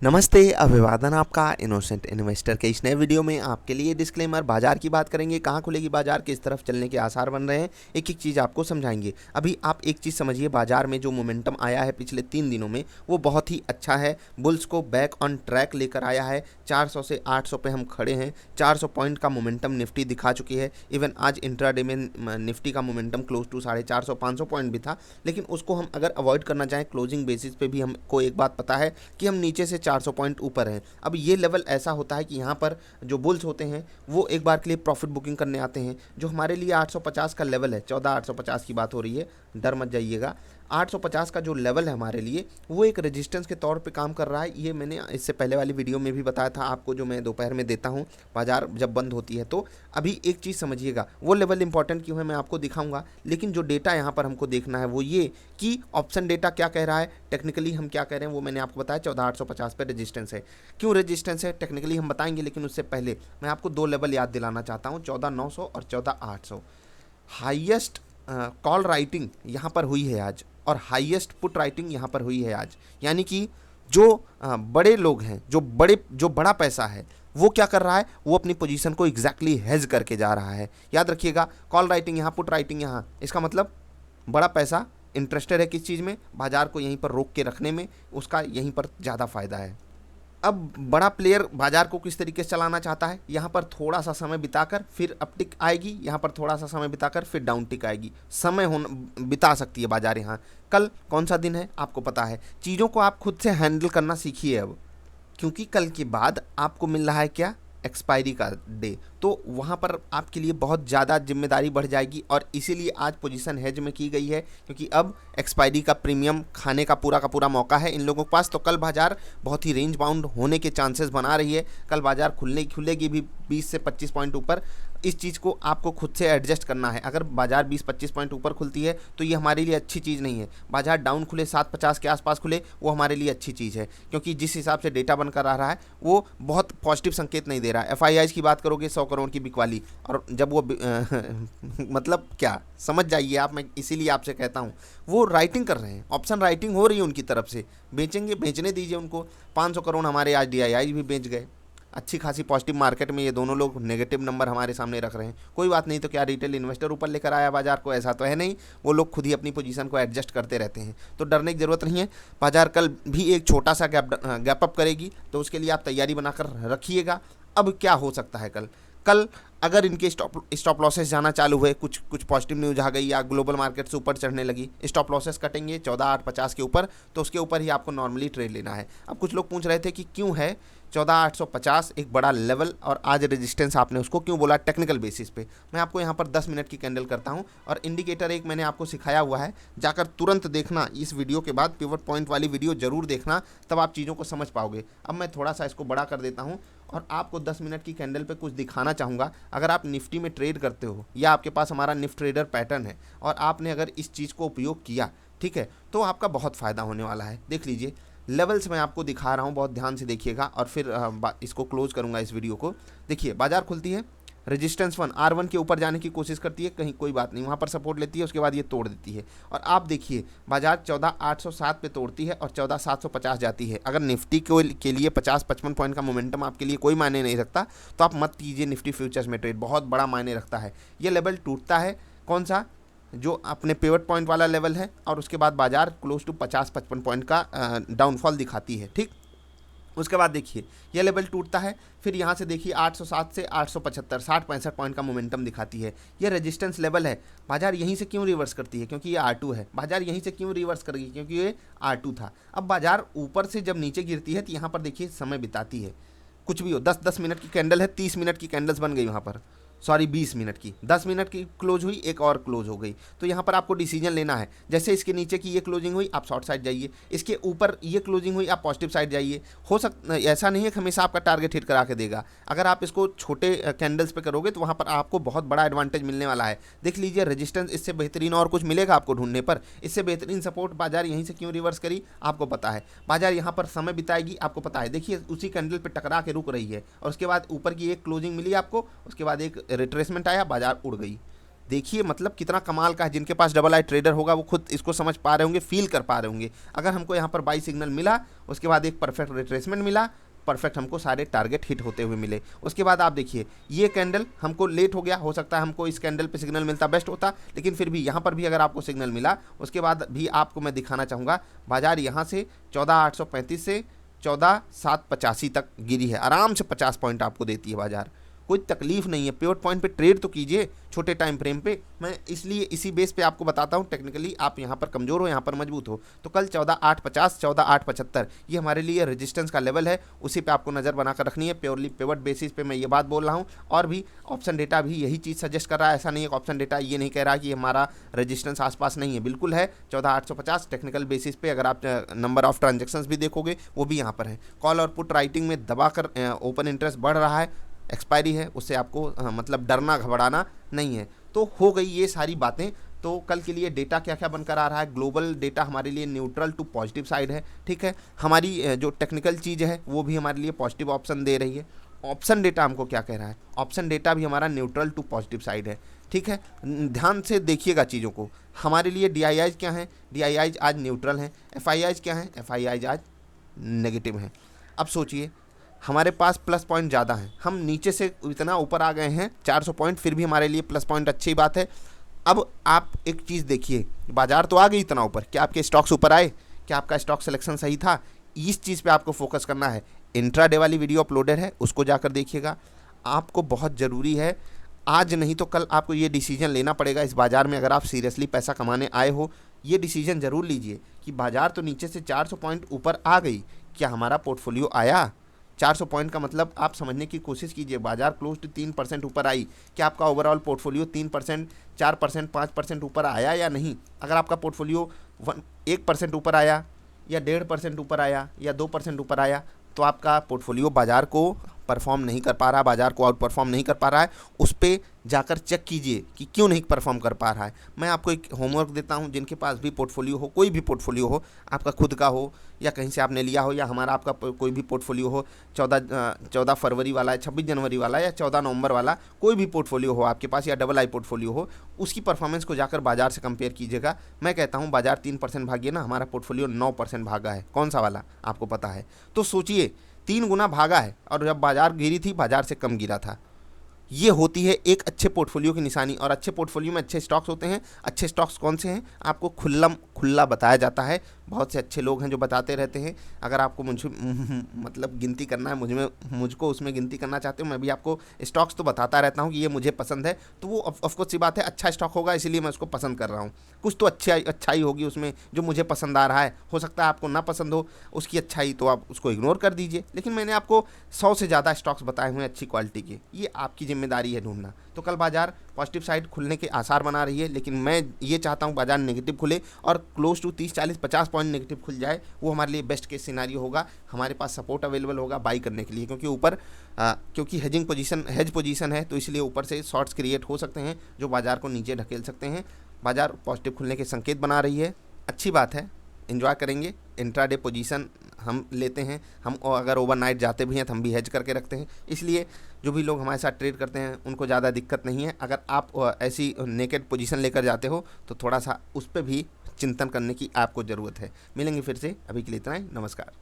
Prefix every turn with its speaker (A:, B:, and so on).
A: नमस्ते, अभिवादन आपका इनोसेंट इन्वेस्टर के इस नए वीडियो में आपके लिए डिस्क्लेमर। बाजार की बात करेंगे, कहाँ खुलेगी बाजार, किस तरफ चलने के आसार बन रहे हैं, एक एक चीज़ आपको समझाएंगे। अभी आप एक चीज़ समझिए, बाजार में जो मोमेंटम आया है पिछले 3 दिनों में वो बहुत ही अच्छा है। बुल्स को बैक ऑन ट्रैक लेकर आया है। 400 से 800 पे हम खड़े हैं। 400 पॉइंट का मोमेंटम निफ्टी दिखा चुकी है। इवन आज इंट्राडे में निफ्टी का मोमेंटम क्लोज टू 450 500 पॉइंट भी था, लेकिन उसको हम अगर अवॉइड करना चाहें क्लोजिंग बेसिस पे भी हमको एक बात पता है कि हम नीचे से 400 पॉइंट ऊपर हैं। अब ये लेवल ऐसा होता है कि यहाँ पर जो बुल्स होते हैं वो एक बार के लिए प्रॉफिट बुकिंग करने आते हैं। जो हमारे लिए 850 का लेवल है, 14,850 की बात हो रही है, डर मत जाइएगा। 850 का जो लेवल है हमारे लिए वो एक रेजिस्टेंस के तौर पे काम कर रहा है। ये मैंने इससे पहले वाली वीडियो में भी बताया था आपको, जो मैं दोपहर में देता हूँ बाजार जब बंद होती है। तो अभी एक चीज़ समझिएगा, वो लेवल इंपॉर्टेंट क्यों है मैं आपको दिखाऊंगा, लेकिन जो डेटा यहाँ पर हमको देखना है वो ये कि ऑप्शन डेटा क्या कह रहा है, टेक्निकली हम क्या कह रहे हैं वो मैंने आपको बताया। 14,850 पे रेजिस्टेंस है। क्यों रेजिस्टेंस है टेक्निकली हम बताएंगे, लेकिन उससे पहले मैं आपको दो लेवल याद दिलाना चाहता हूँ, 14,900 और 14,800। हाईएस्ट कॉल राइटिंग यहाँ पर हुई है आज और हाईएस्ट पुट राइटिंग यहाँ पर हुई है आज। यानी कि जो बड़े लोग हैं, जो बड़ा पैसा है, वो क्या कर रहा है, वो अपनी पोजीशन को एग्जैक्टली हेज करके जा रहा है। याद रखिएगा, कॉल राइटिंग यहाँ, पुट राइटिंग यहाँ। इसका मतलब बड़ा पैसा इंटरेस्टेड है किस चीज़ में, बाजार को यहीं पर रोक के रखने में, उसका यहीं पर ज़्यादा फायदा है। अब बड़ा प्लेयर बाजार को किस तरीके से चलाना चाहता है, यहाँ पर थोड़ा सा समय बिताकर फिर अपटिक आएगी, यहाँ पर थोड़ा सा समय बिताकर फिर डाउन टिक आएगी। समय होना बिता सकती है बाजार यहाँ। कल कौन सा दिन है आपको पता है। चीज़ों को आप खुद से हैंडल करना सीखिए अब, क्योंकि कल के बाद आपको मिल रहा है क्या, एक्सपायरी का डे। तो वहाँ पर आपके लिए बहुत ज़्यादा जिम्मेदारी बढ़ जाएगी और इसीलिए आज पोजीशन हेज में की गई है, क्योंकि अब एक्सपायरी का प्रीमियम खाने का पूरा मौका है इन लोगों के पास। तो कल बाजार बहुत ही रेंज बाउंड होने के चांसेस बना रही है। कल बाजार खुलेगी भी 20 से 25 पॉइंट ऊपर। इस चीज़ को आपको खुद से एडजस्ट करना है। अगर बाजार 20-25 पॉइंट ऊपर खुलती है तो ये हमारे लिए अच्छी चीज़ नहीं है। बाजार डाउन खुले, 750 के आसपास खुले, वो हमारे लिए अच्छी चीज़ है, क्योंकि जिस हिसाब से डेटा बनकर आ रहा है वो बहुत पॉजिटिव संकेत नहीं दे रहा है। एफआईआईज की बात करोगे 100 करोड़ की बिकवाली, और जब वो मतलब क्या, समझ जाइए आप, मैं इसीलिए आपसे कहता हूँ वो राइटिंग कर रहे हैं, ऑप्शन राइटिंग हो रही है उनकी तरफ से। बेचेंगे, बेचने दीजिए उनको। 500 करोड़ हमारे आज डीआईआई भी बेच गए। अच्छी खासी पॉजिटिव मार्केट में ये दोनों लोग नेगेटिव नंबर हमारे सामने रख रहे हैं। कोई बात नहीं, तो क्या रिटेल इन्वेस्टर ऊपर लेकर आया बाजार को, ऐसा तो है नहीं। वो लोग खुद ही अपनी पोजीशन को एडजस्ट करते रहते हैं, तो डरने की ज़रूरत नहीं है। बाजार कल भी एक छोटा सा गैप अप करेगी, तो उसके लिए आप तैयारी बनाकर रखिएगा। अब क्या हो सकता है कल अगर इनके स्टॉप लॉसेस जाना चालू हुए, कुछ पॉजिटिव न्यूज आ गई या ग्लोबल मार्केट से ऊपर चढ़ने लगी, स्टॉप लॉसेस कटेंगे 14,850 के ऊपर, तो उसके ऊपर ही आपको नॉर्मली ट्रेड लेना है। अब कुछ लोग पूछ रहे थे कि क्यों है 14,850 एक बड़ा लेवल और आज रेजिस्टेंस, आपने उसको क्यों बोला टेक्निकल बेसिस पे। मैं आपको यहाँ पर 10 मिनट की कैंडल करता हूँ और इंडिकेटर एक मैंने आपको सिखाया हुआ है, जाकर तुरंत देखना इस वीडियो के बाद, पिवट पॉइंट वाली वीडियो जरूर देखना, तब आप चीज़ों को समझ पाओगे। अब मैं थोड़ा सा इसको बड़ा कर देता हूँ और आपको 10 मिनट की कैंडल पे कुछ दिखाना चाहूँगा। अगर आप निफ्टी में ट्रेड करते हो या आपके पास हमारा निफ्ट ट्रेडर पैटर्न है और आपने अगर इस चीज़ को उपयोग किया, ठीक है, तो आपका बहुत फ़ायदा होने वाला है। देख लीजिए, लेवल्स मैं आपको दिखा रहा हूँ, बहुत ध्यान से देखिएगा और फिर इसको क्लोज करूँगा इस वीडियो को। देखिए, बाजार खुलती है, रेजिस्टेंस 1 R1 के ऊपर जाने की कोशिश करती है, कहीं कोई बात नहीं, वहाँ पर सपोर्ट लेती है, उसके बाद ये तोड़ देती है। और आप देखिए, बाजार 14,807 पे तोड़ती है और 14,750 जाती है। अगर निफ्टी के लिए 50-55 पॉइंट का मोमेंटम आपके लिए कोई मायने नहीं रखता, तो आप मत कीजिए निफ्टी फ्यूचर्स में ट्रेड, बहुत बड़ा मायने रखता है। ये लेवल टूटता है, कौन सा, जो अपने पिवट पॉइंट वाला लेवल है, और उसके बाद बाजार क्लोज टू 50-55 पॉइंट का डाउनफॉल दिखाती है, ठीक। उसके बाद देखिए, यह लेवल टूटता है, फिर यहाँ से देखिए 807 से 875, 60-65 पॉइंट का मोमेंटम दिखाती है। ये रेजिस्टेंस लेवल है। बाजार यहीं से क्यों रिवर्स करती है, क्योंकि ये R2 है। बाजार यहीं से क्यों रिवर्स करेगी, क्योंकि ये R2 था। अब बाजार ऊपर से जब नीचे गिरती है तो यहाँ पर देखिए समय बिताती है। कुछ भी हो, 10-10 मिनट की कैंडल है, 30 मिनट की कैंडल्स बन गई वहाँ पर, सॉरी 20 मिनट की, 10 मिनट की क्लोज हुई, एक और क्लोज हो गई। तो यहाँ पर आपको डिसीजन लेना है। जैसे इसके नीचे की ये क्लोजिंग हुई, आप शॉर्ट साइड जाइए, इसके ऊपर ये क्लोजिंग हुई, आप पॉजिटिव साइड जाइए। हो सकता, ऐसा नहीं है कि हमेशा आपका टारगेट हिट करा के देगा। अगर आप इसको छोटे कैंडल्स पे करोगे तो वहाँ पर आपको बहुत बड़ा एडवांटेज मिलने वाला है। देख लीजिए, रेजिस्टेंस इससे बेहतरीन और कुछ मिलेगा आपको ढूंढने पर। इससे बेहतरीन सपोर्ट बाजार यहीं से क्यों रिवर्स करी, आपको पता है। बाजार यहाँ पर समय बिताएगी, आपको पता है। देखिए, उसी कैंडल पर टकरा के रुक रही है और उसके बाद ऊपर की एक क्लोजिंग मिली आपको, उसके बाद एक रिट्रेसमेंट आया, बाजार उड़ गई। देखिए मतलब कितना कमाल का है। जिनके पास डबल आई ट्रेडर होगा वो खुद इसको समझ पा रहे होंगे, फील कर पा रहे होंगे। अगर हमको यहाँ पर बाई सिग्नल मिला, उसके बाद एक परफेक्ट रिट्रेसमेंट मिला, परफेक्ट हमको सारे टारगेट हिट होते हुए मिले। उसके बाद आप देखिए ये कैंडल हमको लेट हो गया, हो सकता है हमको इस कैंडल पे सिग्नल मिलता बेस्ट होता, लेकिन फिर भी यहाँ पर भी अगर आपको सिग्नल मिला, उसके बाद भी आपको मैं दिखाना चाहूँगा बाजार यहाँ से 14,835 से 14,785 तक गिरी है। आराम से 50 पॉइंट आपको देती है बाजार, कोई तकलीफ नहीं है। पिवट पॉइंट पे ट्रेड तो कीजिए छोटे टाइम फ्रेम पे। मैं इसलिए इसी बेस पे आपको बताता हूँ, टेक्निकली आप यहाँ पर कमज़ोर हो, यहाँ पर मजबूत हो। तो कल 14,850 14,875 ये हमारे लिए रेजिस्टेंस का लेवल है, उसी पे आपको नज़र बनाकर रखनी है। प्योरली पिवट बेसिस पे मैं ये बात बोल रहा हूँ, और भी ऑप्शन डेटा भी यही चीज़ सजेस्ट कर रहा है। ऐसा नहीं है कि ऑप्शन डेटा ये नहीं कह रहा कि हमारा रजिस्टेंस आसपास नहीं है, बिल्कुल है 14,850 टेक्निकल बेसिस पे। अगर आप नंबर ऑफ ट्रांजेक्शन्स भी देखोगे वो भी यहाँ पर है। कॉल और पुट राइटिंग में दबाकर ओपन इंटरेस्ट बढ़ रहा है, एक्सपायरी है, उससे आपको मतलब डरना घबराना नहीं है। तो हो गई ये सारी बातें। तो कल के लिए डेटा क्या क्या बनकर आ रहा है। ग्लोबल डेटा हमारे लिए न्यूट्रल टू पॉजिटिव साइड है, ठीक है। हमारी जो टेक्निकल चीज़ है वो भी हमारे लिए पॉजिटिव ऑप्शन दे रही है। ऑप्शन डेटा हमको क्या कह रहा है, ऑप्शन डेटा भी हमारा न्यूट्रल टू पॉजिटिव साइड है, ठीक है। ध्यान से देखिएगा चीज़ों को। हमारे लिए DIIs क्या हैं, DIIs आज न्यूट्रल हैं। FIIs क्या हैं, FIIs आज नेगेटिव हैं। अब सोचिए हमारे पास प्लस पॉइंट ज़्यादा हैं, हम नीचे से इतना ऊपर आ गए हैं 400 पॉइंट, फिर भी हमारे लिए प्लस पॉइंट अच्छी बात है। अब आप एक चीज़ देखिए, बाजार तो आ गई इतना ऊपर, क्या आपके स्टॉक्स ऊपर आए, क्या आपका स्टॉक सिलेक्शन सही था, इस चीज़ पे आपको फोकस करना है। इंट्राडे वाली वीडियो अपलोडेड है, उसको जाकर देखिएगा। आपको बहुत ज़रूरी है, आज नहीं तो कल आपको ये डिसीजन लेना पड़ेगा इस बाज़ार में। अगर आप सीरियसली पैसा कमाने आए हो, ये डिसीजन ज़रूर लीजिए कि बाज़ार तो नीचे से 400 पॉइंट ऊपर आ गई, क्या हमारा पोर्टफोलियो आया। 400 पॉइंट का मतलब आप समझने की कोशिश कीजिए, बाजार क्लोज टू 3% ऊपर आई, क्या आपका ओवरऑल पोर्टफोलियो 3%, 4%, 5% ऊपर आया या नहीं। अगर आपका पोर्टफोलियो 1% ऊपर आया, या 1.5% ऊपर आया, या 2% ऊपर आया, तो आपका पोर्टफोलियो बाजार को परफॉर्म नहीं कर पा रहा, बाजार को आउट परफॉर्म नहीं कर पा रहा है। उस पर जाकर चेक कीजिए कि क्यों नहीं परफॉर्म कर पा रहा है। मैं आपको एक होमवर्क देता हूं, जिनके पास भी पोर्टफोलियो हो, कोई भी पोर्टफोलियो हो, आपका खुद का हो या कहीं से आपने लिया हो, या हमारा आपका कोई भी पोर्टफोलियो हो, 14 फरवरी वाला, 26 जनवरी वाला, या 14 नवंबर वाला, कोई भी पोर्टफोलियो हो आपके पास, या डबल आई पोर्टफोलियो हो, उसकी परफॉर्मेंस को जाकर बाजार से कंपेयर कीजिएगा। मैं कहता हूँ बाजार 3% भागी है ना, हमारा पोर्टफोलियो 9% भागा है। कौन सा वाला आपको पता है? तो सोचिए 3 गुना भागा है, और जब बाजार गिरी थी बाजार से कम गिरा था। ये होती है एक अच्छे पोर्टफोलियो की निशानी, और अच्छे पोर्टफोलियो में अच्छे स्टॉक्स होते हैं। अच्छे स्टॉक्स कौन से हैं आपको खुला बताया जाता है। बहुत से अच्छे लोग हैं जो बताते रहते हैं। अगर आपको मुझे मतलब गिनती करना है, मुझको उसमें गिनती करना चाहते हो, मैं भी आपको स्टॉक्स तो बताता रहता हूँ कि ये मुझे पसंद है, तो वो ऑफकोर्स सी बात है अच्छा स्टॉक होगा, इसीलिए मैं उसको पसंद कर रहा हूँ। कुछ तो अच्छाई होगी उसमें जो मुझे पसंद आ रहा है। हो सकता है आपको ना पसंद हो उसकी अच्छाई, तो आप उसको इग्नोर कर दीजिए। लेकिन मैंने आपको 100 से ज़्यादा स्टॉक्स बताए हुए हैं अच्छी क्वालिटी के, ये आपकी जिम्मेदारी है ढूंढना। तो कल बाजार पॉजिटिव साइड खुलने के आसार बना रही है, लेकिन मैं ये चाहता हूँ बाजार नेगेटिव खुले और क्लोज टू 30, 40, 50 पॉइंट नेगेटिव खुल जाए। वो हमारे लिए बेस्ट केस सिनारियो होगा। हमारे पास सपोर्ट अवेलेबल होगा बाई करने के लिए, क्योंकि ऊपर क्योंकि हेज पोजीशन है, तो इसलिए ऊपर से शॉर्ट्स क्रिएट हो सकते हैं जो बाजार को नीचे ढकेल सकते हैं। बाजार पॉजिटिव खुलने के संकेत बना रही है, अच्छी बात है, एंजॉय करेंगे। इंट्राडे पोजीशन हम लेते हैं, हम अगर ओवरनाइट जाते भी हैं तो हम भी हेज करके रखते हैं, इसलिए जो भी लोग हमारे साथ ट्रेड करते हैं उनको ज़्यादा दिक्कत नहीं है। अगर आप ऐसी नेकेड पोजीशन लेकर जाते हो तो थोड़ा सा उस पर भी चिंतन करने की आपको ज़रूरत है। मिलेंगे फिर से, अभी के लिए इतना ही, नमस्कार।